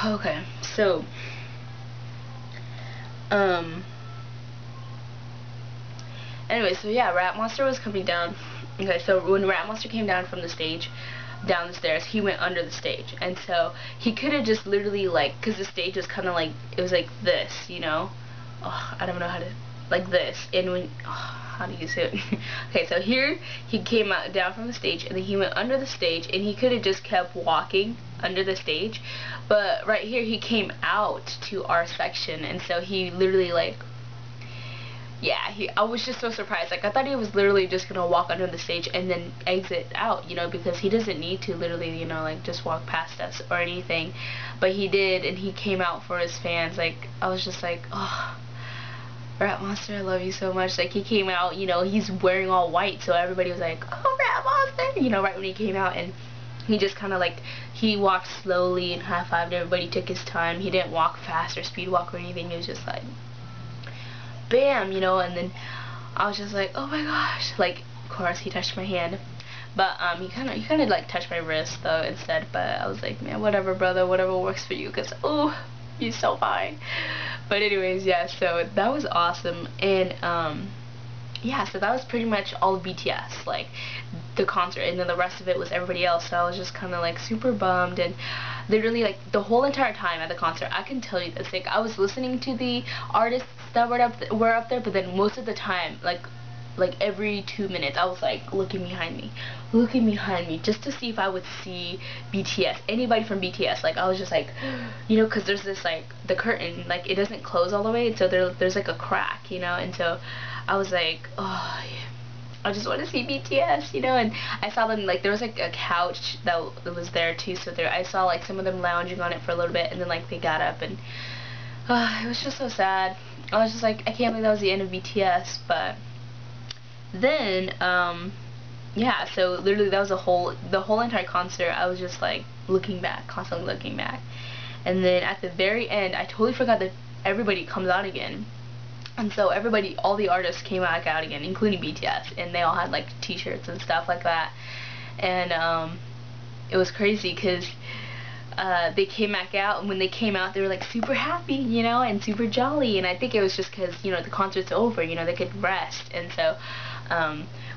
Okay, so um anyway, so yeah, Rat Monster was coming down. Okay, so when Rat Monster came down from the stage, down the stairs, he went under the stage, and so he could have just literally, like, because the stage was kind of like, it was like this, you know. Oh, I don't know how to, like this, and when, oh, how do you say it? Okay, so here he came out down from the stage, and then he went under the stage, and he could have just kept walking under the stage, but right here he came out to our section, and so he literally, like, yeah, I was just so surprised. Like, I thought he was literally just gonna walk under the stage and then exit out, you know, because he doesn't need to literally, you know, like, just walk past us or anything. But he did, and he came out for his fans. Like, I was just like, oh, Rat Monster, I love you so much. Like, he came out, you know, he's wearing all white, so everybody was like, oh, Rat Monster, you know, right when he came out. And he just kind of, like, he walked slowly and high-fived everybody, took his time. He didn't walk fast or speed walk or anything. He was just like, bam, you know. And then I was just like, oh my gosh. Like, of course he touched my hand, but he kind of like touched my wrist though instead. But I was like, man, whatever, brother, whatever works for you, because oh, you're so fine. But anyways, yeah, so that was awesome. And yeah, so that was pretty much all of BTS, like, the concert, and then the rest of it was everybody else. So I was just kind of like super bummed. And literally, like, the whole entire time at the concert, I can tell you this, like, I was listening to the artists that were up there, but then most of the time, like every 2 minutes, I was like looking behind me, just to see if I would see BTS, anybody from BTS. Like, I was just like, you know, because there's this, like, the curtain, like, it doesn't close all the way, so there's like a crack, you know. And so I was like, oh yeah, I just want to see BTS, you know. And I saw them, like, there was like a couch that was there too, so I saw like some of them lounging on it for a little bit, and then like they got up, and it was just so sad. I was just like, I can't believe that was the end of BTS. But then yeah, so literally that was the whole entire concert. I was just like looking back, constantly looking back. And then at the very end, I totally forgot that everybody comes out again. And so everybody, all the artists came back out again, including BTS, and they all had like t-shirts and stuff like that. And it was crazy because they came back out, and when they came out, they were like super happy, you know, and super jolly. And I think it was just because, you know, the concert's over, you know, they could rest. And so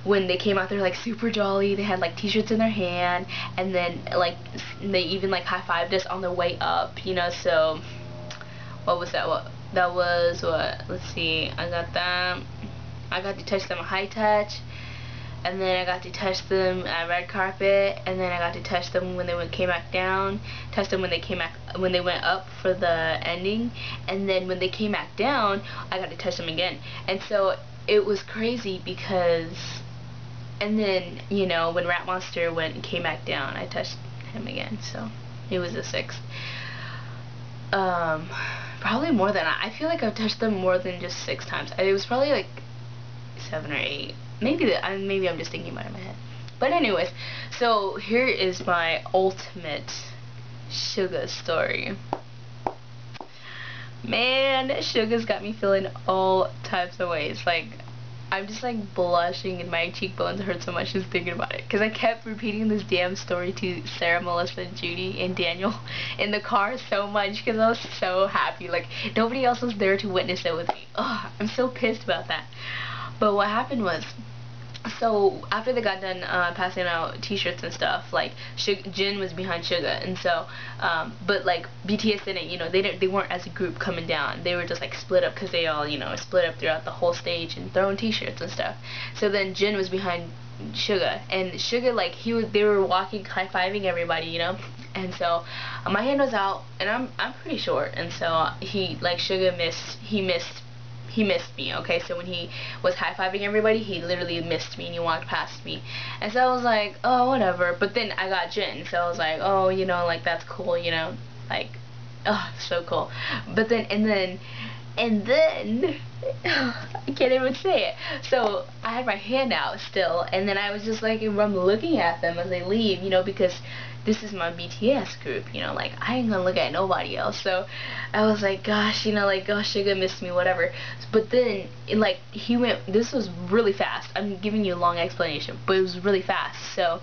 when they came out, they were like super jolly. They had like t-shirts in their hand, and then like they even like high-fived us on their way up, you know. So what was that? That was what? Let's see. I got to touch them high touch, and then I got to touch them at red carpet, and then I got to touch them when they came back down, touch them when they went up for the ending, and then when they came back down, I got to touch them again. And so it was crazy because, and then, you know, when Rat Monster came back down, I touched him again. So it was a 6. Probably more than I feel like I've touched them more than just 6 times. It was probably like 7 or 8. Maybe I'm just thinking about it in my head. But anyways, so here is my ultimate Suga story. Man, Suga's got me feeling all types of ways. Like, I'm just like blushing and my cheekbones hurt so much just thinking about it. Because I kept repeating this damn story to Sarah, Melissa, Judy, and Daniel in the car so much because I was so happy. Like, nobody else was there to witness it with me. Ugh, I'm so pissed about that. But what happened was, so after they got done passing out t-shirts and stuff, like Jin was behind Suga, and so but like BTS didn't, you know, they weren't as a group coming down. They were just like split up because they all, you know, split up throughout the whole stage and throwing t-shirts and stuff. So then Jin was behind Suga, and Suga, like, they were walking, high-fiving everybody, you know. And so my hand was out, and I'm pretty short, and so Suga missed me, okay? So when he was high-fiving everybody, he literally missed me, and he walked past me. And so I was like, oh, whatever. But then I got Jin, so I was like, oh, you know, like, that's cool, you know, like, oh, so cool. But then, and then, I can't even say it. So I had my hand out still, and then I was just like, I'm looking at them as they leave, you know, because this is my BTS group, you know, like, I ain't gonna look at nobody else. So I was like, gosh, you know, like, gosh, Suga missed me, whatever. But then, like, this was really fast. I'm giving you a long explanation, but it was really fast. So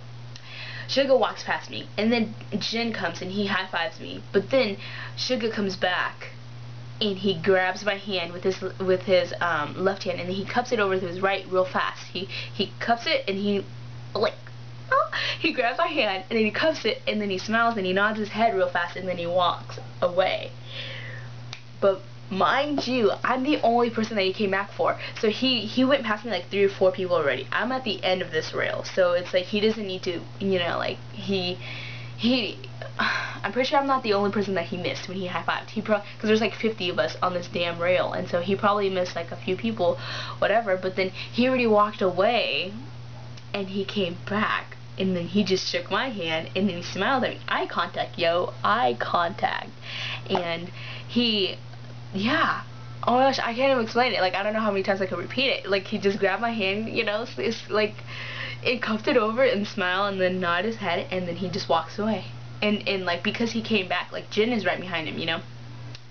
Suga walks past me, and then Jin comes and he high-fives me, but then Suga comes back and he grabs my hand with his left hand, and then he cups it over to his right real fast. He cups it, and he like he grabs my hand, and then he cups it, and then he smiles and he nods his head real fast, and then he walks away. But mind you, I'm the only person that he came back for. So he went past me like 3 or 4 people already. I'm at the end of this rail, so it's like he doesn't need to, you know, like I'm pretty sure I'm not the only person that he missed when he high-fived. Because there's like 50 of us on this damn rail, and so he probably missed like a few people, whatever. But then he already walked away, and he came back, and then he just shook my hand, and then he smiled at me. Eye contact, yo, eye contact. And yeah. Oh my gosh, I can't even explain it. Like, I don't know how many times I could repeat it. Like, he just grabbed my hand, you know, it's like, it cupped it over and smiled and then nodded his head, and then he just walks away. And like, because he came back, like, Jin is right behind him, you know,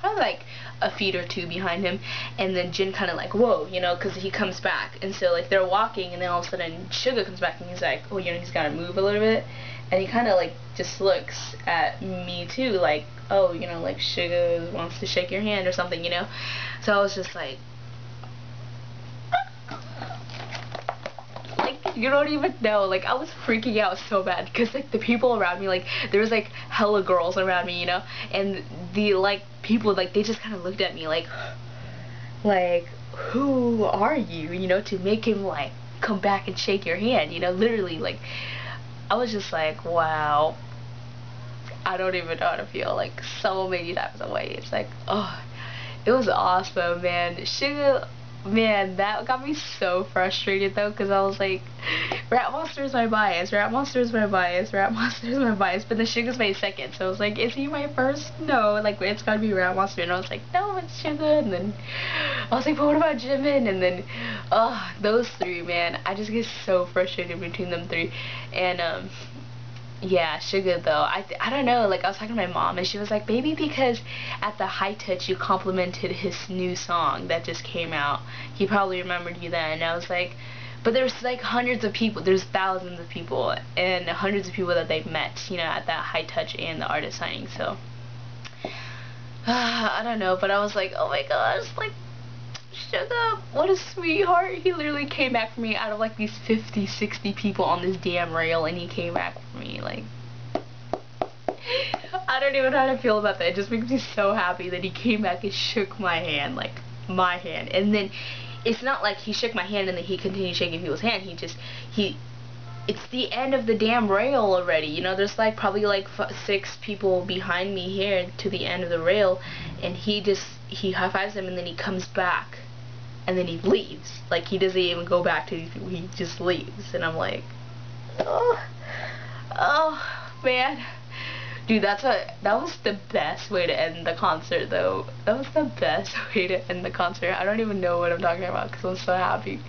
probably like a feet or 2 behind him, and then Jin kind of like, whoa, you know, because he comes back, and so like they're walking, and then all of a sudden Suga comes back, and he's like, oh, you know, he's gotta move a little bit, and he kind of like just looks at me too, like, oh, you know, like Suga wants to shake your hand or something, you know. So I was just like you don't even know, like, I was freaking out so bad, because like the people around me, like, there was like hella girls around me, you know, and the like people, like, they just kind of looked at me like who are you, you know, to make him like come back and shake your hand, you know. Literally, like, I was just like, wow, I don't even know how to feel, like, so many times away. It's like, oh, it was awesome, man. Suga, man, that got me so frustrated though, because I was like, Rat Monster is my bias, Rat Monster is my bias, Rat Monster is my bias, but the Suga's my second, so I was like, is he my first? No, like, it's gotta be Rat Monster, and I was like, no, it's Suga, and then I was like, but what about Jimin? And then, those 3, man, I just get so frustrated between them 3, and, yeah, Suga though, I don't know, like, I was talking to my mom, and she was like, maybe because at the High Touch you complimented his new song that just came out, he probably remembered you then. And I was like, but there's like hundreds of people, there's thousands of people, and hundreds of people that they've met, you know, at that High Touch and the artist signing, so I don't know, but I was like, oh my gosh, like, Suga, what a sweetheart. He literally came back for me out of like these 50, 60 people on this damn rail, and he came back for me. Like, I don't even know how to feel about that. It just makes me so happy that he came back and shook my hand, like, my hand. And then it's not like he shook my hand and then he continued shaking people's hand. It's the end of the damn rail already, you know. There's like probably like 6 people behind me here to the end of the rail, and he high-fives them, and then he comes back, and then he leaves. Like, he doesn't even go back to these people, he just leaves. And I'm like, oh man, dude, that was the best way to end the concert though. That was the best way to end the concert. I don't even know what I'm talking about, because I'm so happy.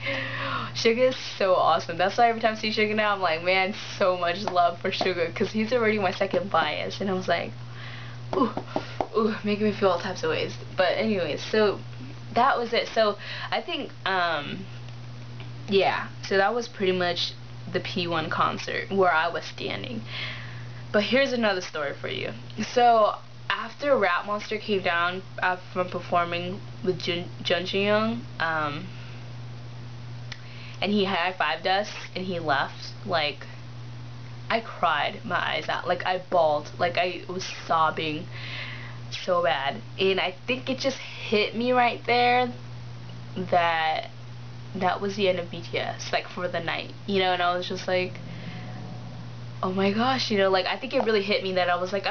Suga is so awesome. That's why every time I see Suga now, I'm like, man, so much love for Suga, because he's already my second bias. And I was like, ooh, making me feel all types of ways. But anyways, so that was it. So I think, yeah, so that was pretty much the P1 concert where I was standing. But here's another story for you. So after Rat Monster came down from performing with Jun, and he high-fived us and he left, like, I cried my eyes out. Like, I bawled. Like, I was sobbing so bad. And I think it just hit me right there that was the end of BTS, like, for the night, you know. And I was just like, oh my gosh, you know, like, I think it really hit me that I was like,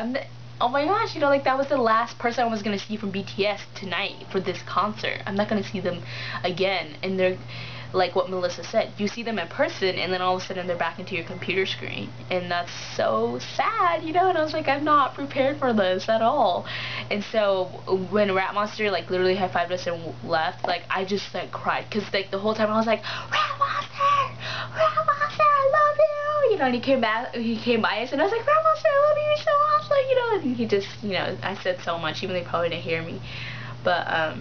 oh my gosh, you know, like, that was the last person I was gonna see from BTS tonight for this concert. I'm not gonna see them again. And they're, like what Melissa said, you see them in person, and then all of a sudden they're back into your computer screen, and that's so sad, you know. And I was like, I'm not prepared for this at all. And so when Rat Monster, like, literally high-fived us and left, like, I just, like, cried, because, like, the whole time I was like, Rat Monster, I love you, you know. And he came by us, and I was like, Rat Monster, I love you, you're so awesome, you know. And he just, you know, I said so much, even though they probably didn't hear me, but